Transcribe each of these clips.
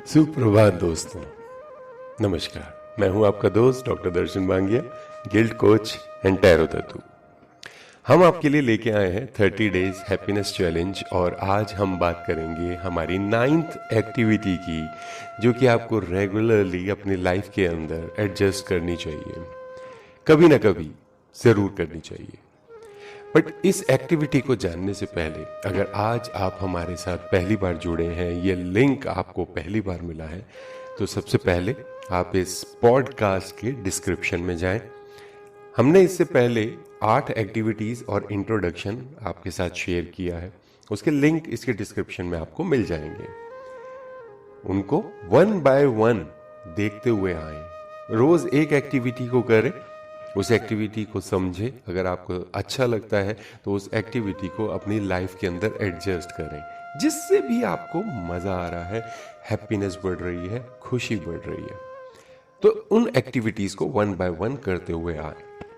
सुप्रभात दोस्तों, नमस्कार। मैं हूं आपका दोस्त doctor Darshan Bangia, guild coach and tarot Tatva. हम आपके लिए लेके आए हैं 30 डेज हैप्पीनेस चैलेंज और आज हम बात करेंगे हमारी 9th एक्टिविटी की, जो कि आपको रेगुलरली अपनी लाइफ के अंदर एडजस्ट करनी चाहिए, कभी ना कभी ज़रूर करनी चाहिए। बट इस एक्टिविटी को जानने से पहले, अगर आज आप हमारे साथ पहली बार जुड़े हैं, ये लिंक आपको पहली बार मिला है, तो सबसे पहले आप इस पॉडकास्ट के डिस्क्रिप्शन में जाएं। हमने इससे पहले 8 एक्टिविटीज़ और इंट्रोडक्शन आपके साथ शेयर किया है, उसके लिंक इसके डिस्क्रिप्शन में आपको मिल जाएंगे। उनको 1 बाय 1 देखते हुए आए, रोज़ एक एक्टिविटी को करें, उस एक्टिविटी को समझें। अगर आपको अच्छा लगता है तो उस एक्टिविटी को अपनी लाइफ के अंदर एडजस्ट करें, जिससे भी आपको मज़ा आ रहा है, हैप्पीनेस बढ़ रही है, खुशी बढ़ रही है। तो उन एक्टिविटीज़ को 1 बाय 1 करते हुए आए।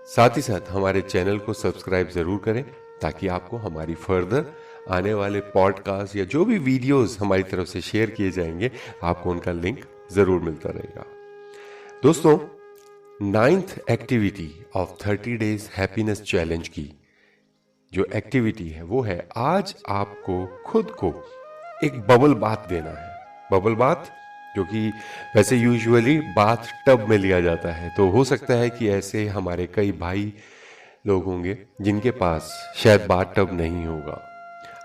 साथ ही साथ हमारे चैनल को सब्सक्राइब ज़रूर करें, ताकि आपको हमारी फर्दर आने वाले पॉडकास्ट या जो भी वीडियोस हमारी तरफ से शेयर किए जाएंगे, आपको उनका लिंक ज़रूर मिलता रहेगा। दोस्तों, 9th activity of 30 days happiness challenge की जो एक्टिविटी है वो है, आज आपको खुद को एक बबल बाथ देना है। बबल बाथ जो कि वैसे यूजुअली बाथ टब में लिया जाता है, तो हो सकता है कि ऐसे हमारे कई भाई लोग होंगे जिनके पास शायद बाथ टब नहीं होगा।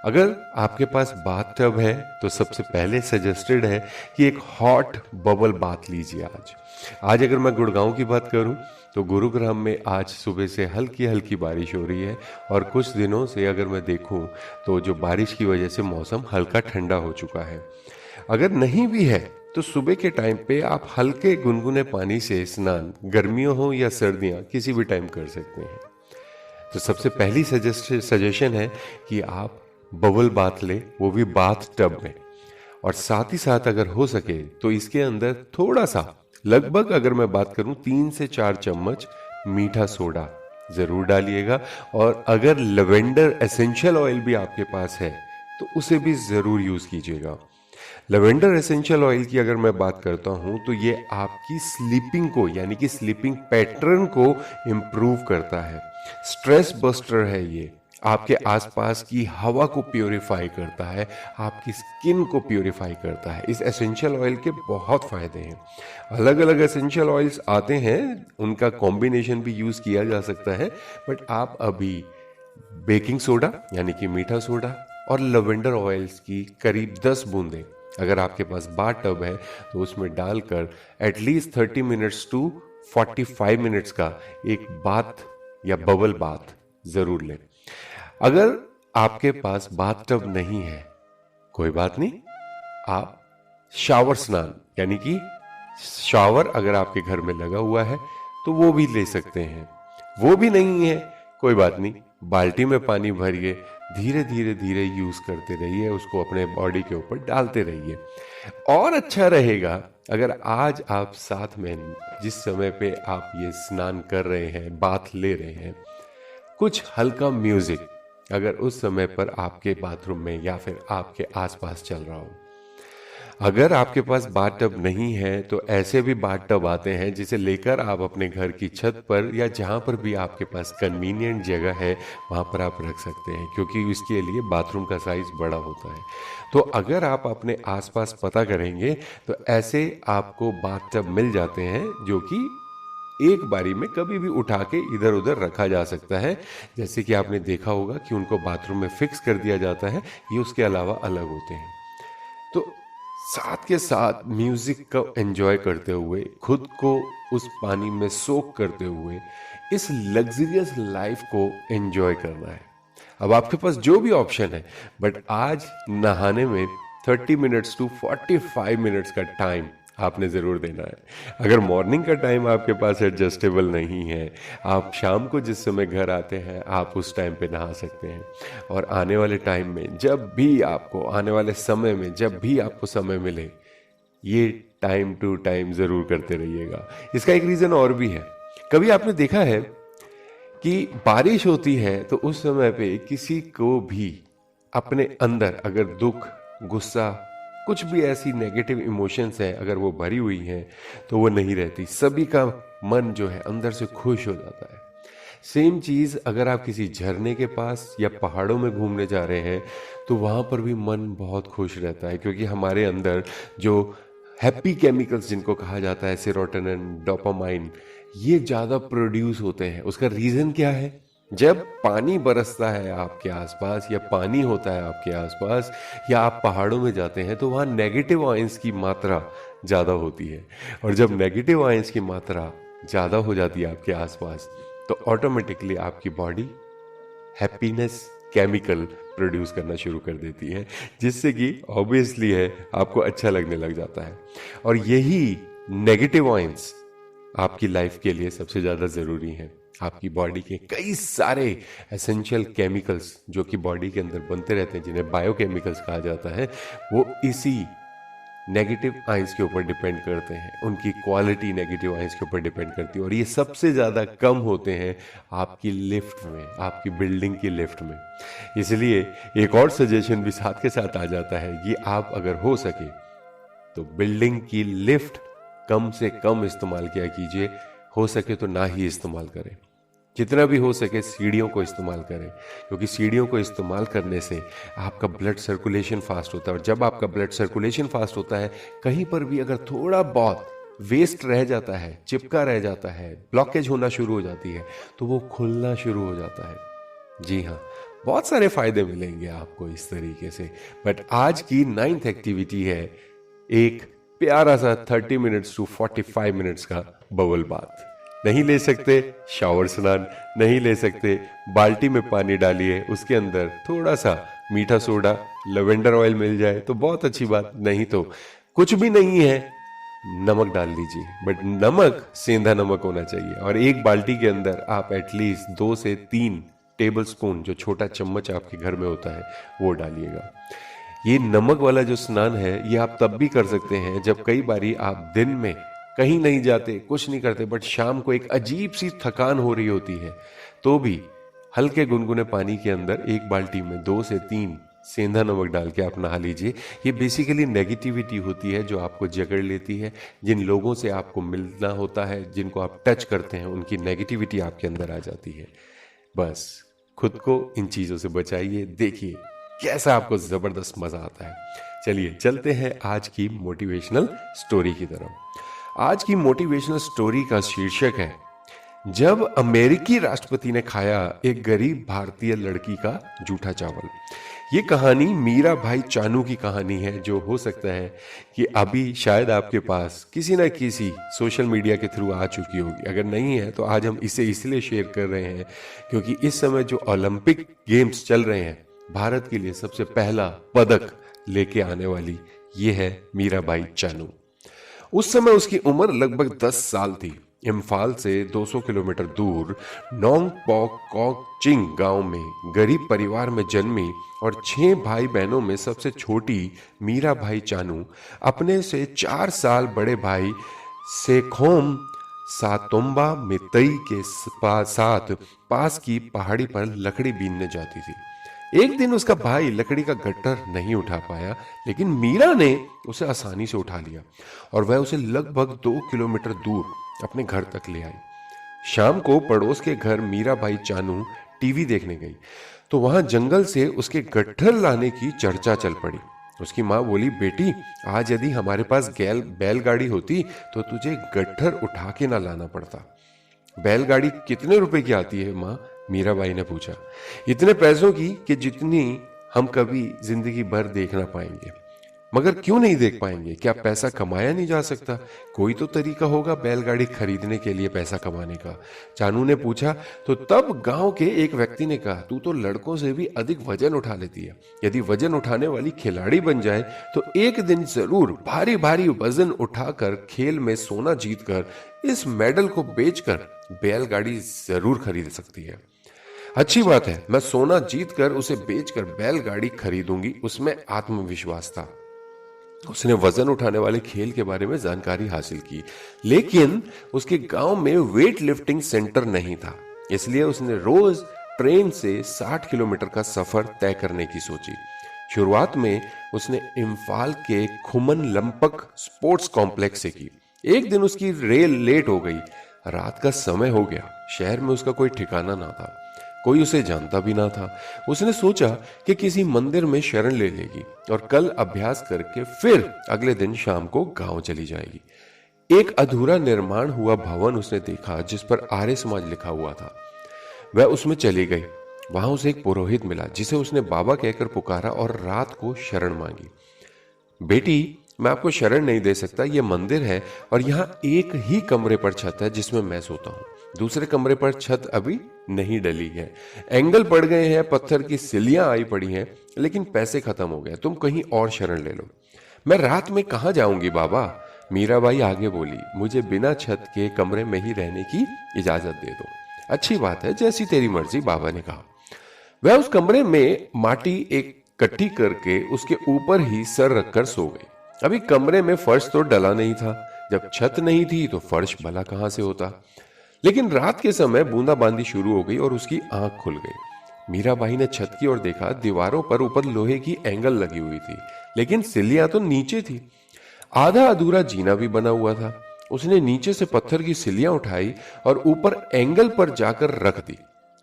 अगर आपके पास बाथ टब है तो सबसे पहले सजेस्टेड है कि एक हॉट बबल बाथ लीजिए। आज अगर मैं गुड़गांव की बात करूं तो गुरुग्राम में आज सुबह से हल्की हल्की बारिश हो रही है, और कुछ दिनों से अगर मैं देखूं तो जो बारिश की वजह से मौसम हल्का ठंडा हो चुका है। अगर नहीं भी है तो सुबह के टाइम पे आप हल्के गुनगुने पानी से स्नान, गर्मियों हो या सर्दियां, किसी भी टाइम कर सकते हैं। तो सबसे पहली सजेशन है कि आप बबल बाथ ले, वो भी बाथ टब में। और साथ ही साथ अगर हो सके तो इसके अंदर थोड़ा सा, लगभग अगर मैं बात करूं 3 से 4 चम्मच मीठा सोडा ज़रूर डालिएगा। और अगर लेवेंडर एसेंशियल ऑयल भी आपके पास है तो उसे भी ज़रूर यूज़ कीजिएगा। लेवेंडर एसेंशियल ऑयल की अगर मैं बात करता हूं तो ये आपकी स्लीपिंग को, यानी कि स्लीपिंग पैटर्न को इम्प्रूव करता है। स्ट्रेस बस्टर है ये, आपके आसपास की हवा को प्योरीफाई करता है, आपकी स्किन को प्योरीफाई करता है। इस एसेंशियल ऑयल के बहुत फ़ायदे हैं। अलग अलग एसेंशियल ऑयल्स आते हैं, उनका कॉम्बिनेशन भी यूज़ किया जा सकता है, बट आप अभी बेकिंग सोडा यानी कि मीठा सोडा और लेवेंडर ऑयल्स की करीब 10 बूंदें अगर आपके पास बाथ टब है तो उसमें डालकर एटलीस्ट 30 मिनट्स टू 45 मिनट्स का एक बाथ या बबल बाथ ज़रूर लें। अगर आपके पास बाथ टब नहीं है, कोई बात नहीं, आप शावर स्नान यानी कि शावर अगर आपके घर में लगा हुआ है तो वो भी ले सकते हैं। वो भी नहीं है, कोई बात नहीं, बाल्टी में पानी भरिए, धीरे धीरे धीरे यूज़ करते रहिए, उसको अपने बॉडी के ऊपर डालते रहिए। और अच्छा रहेगा अगर आज आप साथ में, जिस समय पे आप ये स्नान कर रहे हैं, बाथ ले रहे हैं, कुछ हल्का म्यूजिक अगर उस समय पर आपके बाथरूम में या फिर आपके आसपास चल रहा हो। अगर आपके पास बाथ टब नहीं है तो ऐसे भी बाथ टब आते हैं जिसे लेकर आप अपने घर की छत पर या जहाँ पर भी आपके पास कन्वीनियंट जगह है वहाँ पर आप रख सकते हैं, क्योंकि इसके लिए बाथरूम का साइज बड़ा होता है। तो अगर आप अपने आसपास पता करेंगे तो ऐसे आपको बाथ टब मिल जाते हैं जो कि एक बारी में कभी भी उठा के इधर उधर रखा जा सकता है। जैसे कि आपने देखा होगा कि उनको बाथरूम में फिक्स कर दिया जाता है, ये उसके अलावा अलग होते हैं। तो साथ के साथ म्यूजिक को एंजॉय करते हुए, खुद को उस पानी में सोक करते हुए इस लग्जरियस लाइफ को एंजॉय करना है। अब आपके पास जो भी ऑप्शन है, बट आज नहाने में 30 मिनट्स टू 45 मिनट्स का टाइम आपने ज़रूर देना है। अगर मॉर्निंग का टाइम आपके पास एडजस्टेबल नहीं है, आप शाम को जिस समय घर आते हैं आप उस टाइम पे नहा सकते हैं। और आने वाले टाइम में जब भी आपको, आने वाले समय में जब भी आपको समय मिले, ये टाइम टू टाइम ज़रूर करते रहिएगा। इसका एक रीज़न और भी है। कभी आपने देखा है कि बारिश होती है तो उस समय पे किसी को भी अपने अंदर अगर दुख, गुस्सा कुछ भी ऐसी नेगेटिव इमोशंस हैं अगर वो भरी हुई हैं तो वो नहीं रहती, सभी का मन जो है अंदर से खुश हो जाता है। सेम चीज़ अगर आप किसी झरने के पास या पहाड़ों में घूमने जा रहे हैं तो वहाँ पर भी मन बहुत खुश रहता है, क्योंकि हमारे अंदर जो हैप्पी केमिकल्स जिनको कहा जाता है सेरोटोनिन, डोपामाइन, ये ज़्यादा प्रोड्यूस होते हैं। उसका रीज़न क्या है? जब पानी बरसता है आपके आसपास या पानी होता है आपके आसपास या आप पहाड़ों में जाते हैं तो वहाँ नेगेटिव आयंस की मात्रा ज़्यादा होती है, और जब नेगेटिव आयंस की मात्रा ज़्यादा हो जाती है आपके आसपास तो ऑटोमेटिकली आपकी बॉडी हैप्पीनेस केमिकल प्रोड्यूस करना शुरू कर देती है, जिससे कि ऑब्वियसली है आपको अच्छा लगने लग जाता है। और यही नेगेटिव आयंस आपकी लाइफ के लिए सबसे ज़्यादा ज़रूरी है। आपकी बॉडी के कई सारे एसेंशियल केमिकल्स जो कि बॉडी के अंदर बनते रहते हैं, जिन्हें बायोकेमिकल्स कहा जाता है, वो इसी नेगेटिव आयंस के ऊपर डिपेंड करते हैं। उनकी क्वालिटी नेगेटिव आयंस के ऊपर डिपेंड करती है, और ये सबसे ज़्यादा कम होते हैं आपकी लिफ्ट में, आपकी बिल्डिंग की लिफ्ट में। इसलिए एक और सजेशन भी साथ के साथ आ जाता है कि आप अगर हो सके तो बिल्डिंग की लिफ्ट कम से कम इस्तेमाल किया कीजिए, हो सके तो ना ही इस्तेमाल करें। जितना भी हो सके सीढ़ियों को इस्तेमाल करें, क्योंकि सीढ़ियों को इस्तेमाल करने से आपका ब्लड सर्कुलेशन फास्ट होता है, और जब आपका ब्लड सर्कुलेशन फास्ट होता है, कहीं पर भी अगर थोड़ा बहुत वेस्ट रह जाता है, चिपका रह जाता है, ब्लॉकेज होना शुरू हो जाती है, तो वो खुलना शुरू हो जाता है। जी हाँ, बहुत सारे फायदे मिलेंगे आपको इस तरीके से। बट आज की 9th एक्टिविटी है एक प्यारा सा 30 मिनट्स टू 45 मिनट्स का बबल बाथ। नहीं ले सकते शावर स्नान, नहीं ले सकते बाल्टी में पानी डालिए, उसके अंदर थोड़ा सा मीठा सोडा, लेवेंडर ऑयल मिल जाए तो बहुत अच्छी बात, नहीं तो कुछ भी नहीं है नमक डाल लीजिए, बट नमक सेंधा नमक होना चाहिए। और एक बाल्टी के अंदर आप एटलीस्ट 2 से 3 टेबल स्पून, जो छोटा चम्मच आपके घर में होता है, वो डालिएगा। ये नमक वाला जो स्नान है ये आप तब भी कर सकते हैं जब कई बारी आप दिन में कहीं नहीं जाते, कुछ नहीं करते, बट शाम को एक अजीब सी थकान हो रही होती है, तो भी हल्के गुनगुने पानी के अंदर एक बाल्टी में 2 से 3 सेंधा नमक डाल के आप नहा लीजिए। ये बेसिकली नेगेटिविटी होती है जो आपको जकड़ लेती है। जिन लोगों से आपको मिलना होता है, जिनको आप टच करते हैं, उनकी नेगेटिविटी आपके अंदर आ जाती है। बस खुद को इन चीज़ों से बचाइए, देखिए कैसा आपको ज़बरदस्त मज़ा आता है। चलिए चलते हैं आज की मोटिवेशनल स्टोरी की तरफ। आज की मोटिवेशनल स्टोरी का शीर्षक है, जब अमेरिकी राष्ट्रपति ने खाया एक गरीब भारतीय लड़की का जूठा चावल। ये कहानी मीरा भाई चानू की कहानी है, जो हो सकता है कि अभी शायद आपके पास किसी ना किसी सोशल मीडिया के थ्रू आ चुकी होगी। अगर नहीं है तो आज हम इसे इसलिए शेयर कर रहे हैं क्योंकि इस समय जो ओलंपिक गेम्स चल रहे हैं, भारत के लिए सबसे पहला पदक लेके आने वाली ये है मीरा भाई चानू। उस समय उसकी उम्र लगभग 10 साल थी। इम्फाल से 200 किलोमीटर दूर नोंग पॉक कॉक चिंग गांव में गरीब परिवार में जन्मी और 6 भाई बहनों में सबसे छोटी मीरा भाई चानू अपने से 4 साल बड़े भाई सेखोम सातोम्बा मितई के साथ पास की पहाड़ी पर लकड़ी बीनने जाती थी। एक दिन उसका भाई लकड़ी का गट्टर नहीं उठा पाया, लेकिन मीरा ने उसे आसानी से उठा लिया और वह उसे लगभग 2 किलोमीटर दूर अपने घर तक ले आई। शाम को पड़ोस के घर मीरा भाई चानू टीवी देखने गई तो वहां जंगल से उसके गट्ठर लाने की चर्चा चल पड़ी। उसकी माँ बोली, बेटी आज यदि हमारे पास बैलगाड़ी होती तो तुझे गट्ठर उठा के ना लाना पड़ता। बैलगाड़ी कितने रुपए की आती है माँ? मीराबाई ने पूछा। इतने पैसों की कि जितनी हम कभी जिंदगी भर देख ना पाएंगे। मगर क्यों नहीं देख पाएंगे? क्या पैसा कमाया नहीं जा सकता? कोई तो तरीका होगा बैलगाड़ी खरीदने के लिए पैसा कमाने का, चानू ने पूछा। तो तब गांव के एक व्यक्ति ने कहा, तू तो लड़कों से भी अधिक वजन उठा लेती है। यदि वजन उठाने वाली खिलाड़ी बन जाए तो एक दिन जरूर भारी भारी वजन उठाकर खेल में सोना जीतकर इस मेडल को बेचकर बैलगाड़ी जरूर खरीद सकती है। अच्छी बात है, मैं सोना जीतकर उसे बेचकर बैलगाड़ी खरीदूंगी, उसमें आत्मविश्वास था। उसने वजन उठाने वाले खेल के बारे में जानकारी हासिल की, लेकिन उसके गांव में वेट लिफ्टिंग सेंटर नहीं था, इसलिए उसने रोज ट्रेन से 60 किलोमीटर का सफर तय करने की सोची। शुरुआत में उसने इम्फाल के खुमन लंपक स्पोर्ट्स कॉम्प्लेक्स से की। एक दिन उसकी रेल लेट हो गई। रात का समय हो गया। शहर में उसका कोई ठिकाना ना था, कोई उसे जानता भी ना था। उसने सोचा कि किसी मंदिर में शरण ले लेगी और कल अभ्यास करके फिर अगले दिन शाम को गांव चली जाएगी। एक अधूरा निर्माण हुआ भवन उसने देखा जिस पर आर्य समाज लिखा हुआ था। वह उसमें चली गई। वहां उसे एक पुरोहित मिला जिसे उसने बाबा कहकर पुकारा और रात को शरण मांगी। बेटी, मैं आपको शरण नहीं दे सकता। यह मंदिर है और यहाँ एक ही कमरे पर छत है जिसमें मैं सोता हूँ। दूसरे कमरे पर छत अभी नहीं डली है। एंगल पड़ गए हैं, पत्थर की सिलियां आई पड़ी हैं, लेकिन पैसे खत्म हो गए। तुम कहीं और शरण ले लो। मैं रात में कहाँ जाऊंगी बाबा? मीराबाई आगे बोली, मुझे बिना छत के कमरे में ही रहने की इजाजत दे दो। अच्छी बात है, जैसी तेरी मर्जी, बाबा ने कहा। वह उस कमरे में माटी इकट्ठी करके उसके ऊपर ही सर रखकर सो गई। अभी कमरे में फर्श तो डला नहीं था। जब छत नहीं थी तो फर्श भला कहां से होता। लेकिन रात के समय बूंदाबांदी शुरू हो गई और उसकी आंख खुल गई। मीराबाई ने छत की ओर देखा। दीवारों पर ऊपर लोहे की एंगल लगी हुई थी, लेकिन सिलियां तो नीचे थी। आधा अधूरा जीना भी बना हुआ था। उसने नीचे से पत्थर की सिलियां उठाई और ऊपर एंगल पर जाकर रख दी,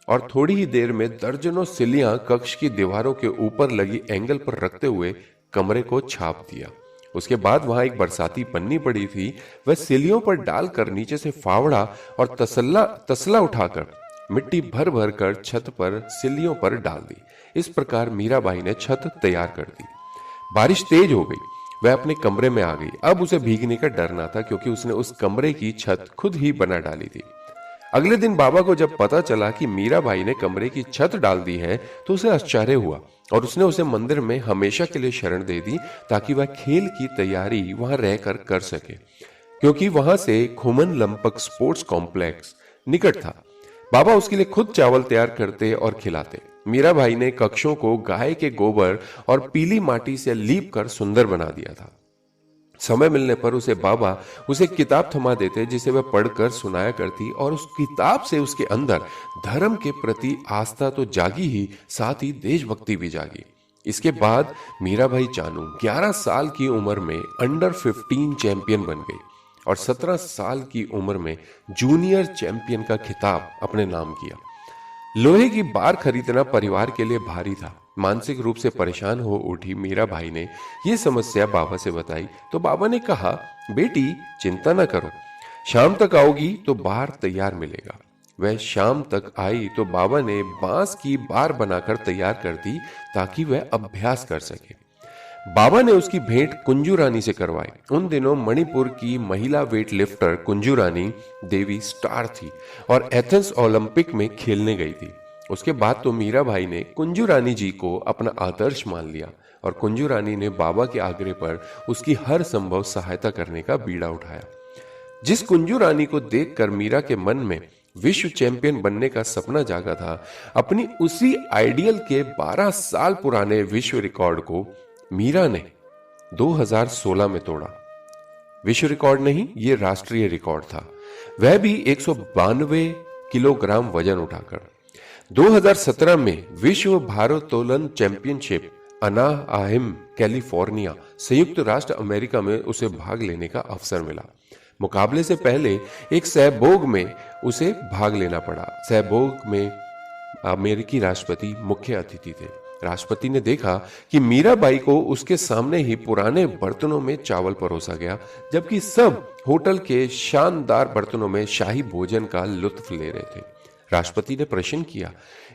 और थोड़ी ही देर में दर्जनों सिलियां कक्ष की दीवारों के ऊपर लगी एंगल पर रखते हुए कमरे को छाप दिया। उसके बाद वहां एक बरसाती पन्नी पड़ी थी। वह सिलियों पर डालकर नीचे से फावड़ा और तसला उठाकर मिट्टी भर भर कर छत पर सिलियों पर डाल दी। इस प्रकार मीराबाई ने छत तैयार कर दी। बारिश तेज हो गई। वह अपने कमरे में आ गई। अब उसे भीगने का डर ना था, क्योंकि उसने उस कमरे की छत खुद ही बना डाली थी। अगले दिन बाबा को जब पता चला कि मीराबाई ने कमरे की छत डाल दी है तो उसे आश्चर्य हुआ, और उसने उसे मंदिर में हमेशा के लिए शरण दे दी, ताकि वह खेल की तैयारी वहां रहकर कर सके, क्योंकि वहां से खुमन लंपक स्पोर्ट्स कॉम्प्लेक्स निकट था। बाबा उसके लिए खुद चावल तैयार करते और खिलाते। मीराबाई ने कक्षों को गाय के गोबर और पीली माटी से लीप कर सुंदर बना दिया था। समय मिलने पर बाबा उसे किताब थमा देते जिसे वह पढ़कर सुनाया करती, और उस किताब से उसके अंदर धर्म के प्रति आस्था तो जागी ही, साथ ही देशभक्ति भी जागी। इसके बाद मीराबाई चानू 11 साल की उम्र में अंडर 15 चैंपियन बन गई और 17 साल की उम्र में जूनियर चैंपियन का खिताब अपने नाम किया। लोहे की बार खरीदना परिवार के लिए भारी था। मानसिक रूप से परेशान हो उठी मीराबाई ने यह समस्या बाबा से बताई, तो बाबा ने कहा, बेटी चिंता न करो, शाम तक आओगी तो बार तैयार मिलेगा। वह शाम तक आई तो बाबा ने बांस की बार बनाकर तैयार कर दी, ताकि वह अभ्यास कर सके। बाबा ने उसकी भेंट कुंजू रानी से करवाई। उन दिनों मणिपुर की महिला weight lifter Kunju Rani Devi star थी और एथेंस ओलंपिक में खेलने गई थी। उसके बाद तो मीराबाई ने कुंजू रानी जी को अपना आदर्श मान लिया, और कुंजू रानी ने बाबा के आग्रह पर उसकी हर संभव सहायता करने का बीड़ा उठाया। जिस कुंजू रानी को देखकर मीरा के मन में विश्व चैंपियन बनने का सपना जागा था, अपनी उसी आइडियल के 12 साल पुराने विश्व रिकॉर्ड को मीरा ने 2016 में तोड़ा। विश्व रिकॉर्ड नहीं, ये राष्ट्रीय रिकॉर्ड था, वह भी 192 किलोग्राम वजन उठाकर। 2017 में विश्व भारोत्तोलन चैंपियनशिप अनाहाइम कैलिफोर्निया संयुक्त राष्ट्र अमेरिका में उसे भाग लेने का अवसर मिला। मुकाबले से पहले एक सहभोग में उसे भाग लेना पड़ा। सहभोग में अमेरिकी राष्ट्रपति मुख्य अतिथि थे। राष्ट्रपति ने देखा कि मीराबाई को उसके सामने ही पुराने बर्तनों में चावल परोसा गया, जबकि सब होटल के शानदार बर्तनों में शाही भोजन का लुत्फ ले रहे थे। राष्ट्रपति ने प्रश्न किया,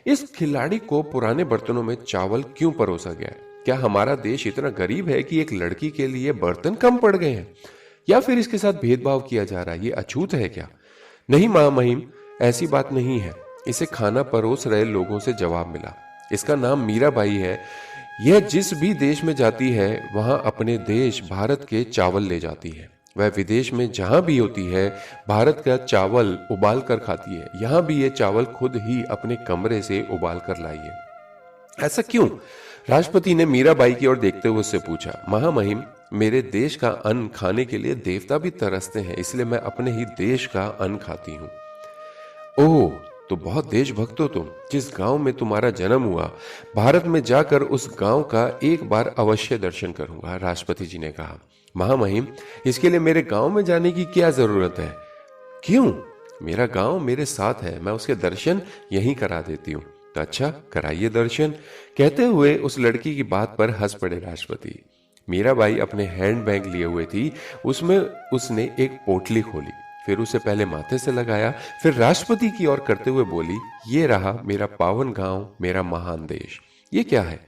इस खिलाड़ी को पुराने बर्तनों में चावल क्यों परोसा गया? क्या हमारा देश इतना गरीब है कि एक लड़की के लिए बर्तन कम पड़ गए हैं, या फिर इसके साथ भेदभाव किया जा रहा है? ये अछूत है क्या? नहीं मां महिम, ऐसी बात नहीं है। इसे खाना परोस रहे लोगों से जवाब मिला, इसका नाम मीराबाई है। यह जिस भी देश में जाती है वहां अपने देश भारत के चावल ले जाती है। वह विदेश में जहां भी होती है भारत का चावल उबाल कर खाती है। यहां भी ये चावल खुद ही अपने कमरे से उबाल कर लाई है। ऐसा क्यों? राष्ट्रपति ने मीराबाई की ओर देखते हुए उससे पूछा। महामहिम, मेरे देश का अन्न खाने के लिए देवता भी तरसते हैं, इसलिए मैं अपने ही देश का अन्न खाती हूँ। ओह, तो बहुत देशभक्त हो तुम। जिस गांव में तुम्हारा जन्म हुआ, भारत में जाकर उस गांव का एक बार अवश्य दर्शन करूंगा, राष्ट्रपति जी ने कहा। महामहिम, इसके लिए मेरे गांव में जाने की क्या जरूरत है? क्यों? मेरा गांव मेरे साथ है, मैं उसके दर्शन यहीं करा देती हूँ। तो अच्छा, कराइए दर्शन। कहते हुए उस लड़की की बात पर हंस पड़े राष्ट्रपति। मीराबाई अपने हैंड बैग लिए हुए थी, उसमें उसने एक पोटली खोली, फिर उसे पहले माथे से लगाया, फिर राष्ट्रपति की ओर करते हुए बोली, ये रहा मेरा पावन गांव, मेरा महान देश। ये क्या है?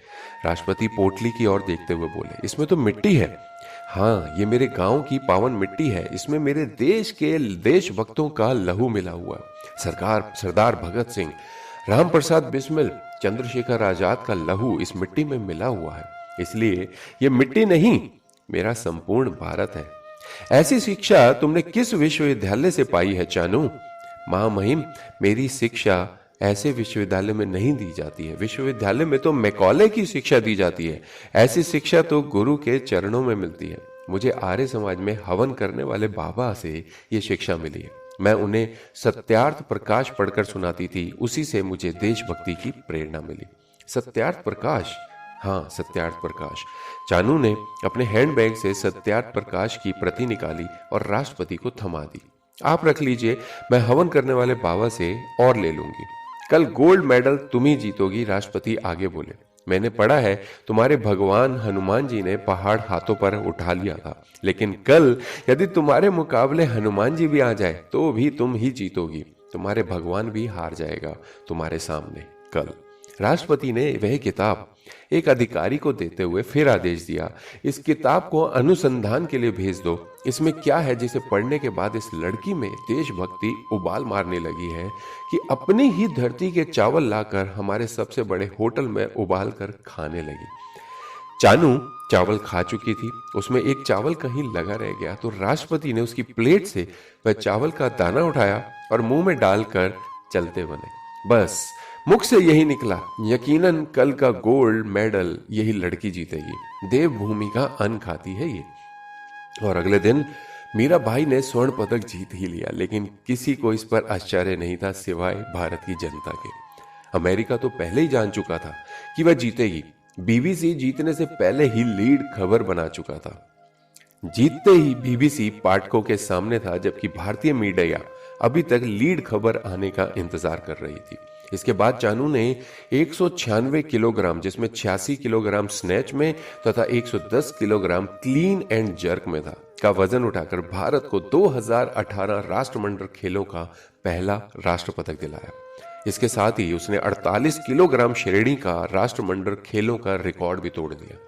राष्ट्रपति पोटली की ओर देखते हुए बोले, इसमें तो मिट्टी है। हाँ, ये मेरे गांव की पावन मिट्टी है, इसमें मेरे देश के देशभक्तों का लहू मिला हुआ। सरदार भगत सिंह, राम प्रसाद बिस्मिल, चंद्रशेखर आजाद का लहू इस मिट्टी में मिला हुआ है। इसलिए ये मिट्टी नहीं, मेरा संपूर्ण भारत है। ऐसी शिक्षा तुमने किस विश्वविद्यालय से पाई है चानू? महामहिम, मेरी शिक्षा ऐसे विश्वविद्यालय में नहीं दी जाती है। विश्वविद्यालय में तो मैकॉले की शिक्षा दी जाती है। ऐसी शिक्षा तो गुरु के चरणों में मिलती है। मुझे आर्य समाज में हवन करने वाले बाबा से ये शिक्षा मिली है। मैं उन्हें सत्यार्थ प्रकाश पढ़कर सुनाती थी, उसी से मुझे देशभक्ति की प्रेरणा मिली। सत्यार्थ प्रकाश? हाँ, सत्यार्थ प्रकाश। चानू ने अपने हैंडबैग से सत्यार्थ प्रकाश की प्रति निकाली और राष्ट्रपति को थमा दी। आप रख लीजिए, मैं हवन करने वाले बाबा से और ले लूंगी। कल गोल्ड मेडल तुम ही जीतोगी, राष्ट्रपति आगे बोले। मैंने पढ़ा है तुम्हारे भगवान हनुमान जी ने पहाड़ हाथों पर उठा लिया था, लेकिन कल यदि तुम्हारे मुकाबले हनुमान जी भी आ जाए तो भी तुम ही जीतोगी। तुम्हारे भगवान भी हार जाएगा तुम्हारे सामने कल। राष्ट्रपति ने वह किताब एक अधिकारी को देते हुए फिर आदेश दिया, इस किताब को अनुसंधान के लिए भेज दो। इसमें क्या है जिसे पढ़ने के बाद इस लड़की में देशभक्ति उबाल मारने लगी है कि अपनी ही धरती के चावल लाकर हमारे सबसे बड़े होटल में उबाल कर खाने लगी। चानू चावल खा चुकी थी, उसमें एक चावल कहीं लगा रह गया तो राष्ट्रपति ने उसकी प्लेट से वह चावल का दाना उठाया और मुंह में डालकर चलते बने। बस मुख से यही निकला, यकीनन कल का गोल्ड मेडल यही लड़की जीतेगी। देवभूमि का अन्न खाती है ये। और अगले दिन मीराबाई ने स्वर्ण पदक जीत ही लिया, लेकिन किसी को इस पर आश्चर्य नहीं था सिवाय भारत की जनता के। अमेरिका तो पहले ही जान चुका था कि वह जीतेगी। बीबीसी जीतने से पहले ही लीड खबर बना चुका था। जीतते ही बीबीसी पाठकों के सामने था, जबकि भारतीय मीडिया अभी तक लीड खबर आने का इंतजार कर रही थी। इसके बाद चानू ने 196 किलोग्राम, जिसमें 86 किलोग्राम स्नैच में तथा 110 किलोग्राम क्लीन एंड जर्क में था, का वजन उठाकर भारत को 2018 राष्ट्रमंडल खेलों का पहला राष्ट्र पदक दिलाया। इसके साथ ही उसने 48 किलोग्राम श्रेणी का राष्ट्रमंडल खेलों का रिकॉर्ड भी तोड़ दिया।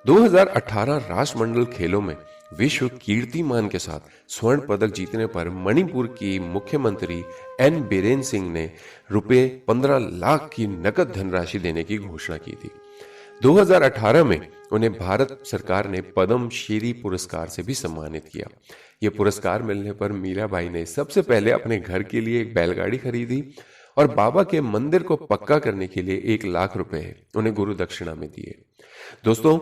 2018 राष्ट्रमंडल खेलों में विश्व कीर्तिमान के साथ स्वर्ण पदक जीतने पर मणिपुर की मुख्यमंत्री एन बीरेन सिंह ने रुपए 15 लाख की नकद धनराशि देने की घोषणा की थी। 2018 में उन्हें भारत सरकार ने पद्म श्री पुरस्कार से भी सम्मानित किया। यह पुरस्कार मिलने पर मीराबाई ने सबसे पहले अपने घर के लिए एक बैलगाड़ी खरीदी और बाबा के मंदिर को पक्का करने के लिए 1 लाख रुपए उन्हें गुरु दक्षिणा में दिए। दोस्तों,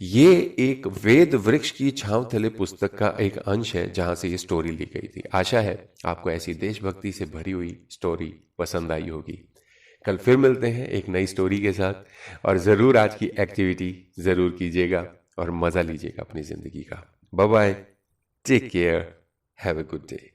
ये एक वेद वृक्ष की छांव तले पुस्तक का एक अंश है जहां से ये स्टोरी ली गई थी। आशा है आपको ऐसी देशभक्ति से भरी हुई स्टोरी पसंद आई होगी। कल फिर मिलते हैं एक नई स्टोरी के साथ, और जरूर आज की एक्टिविटी जरूर कीजिएगा और मजा लीजिएगा अपनी जिंदगी का। Bye bye, take care, have a good day.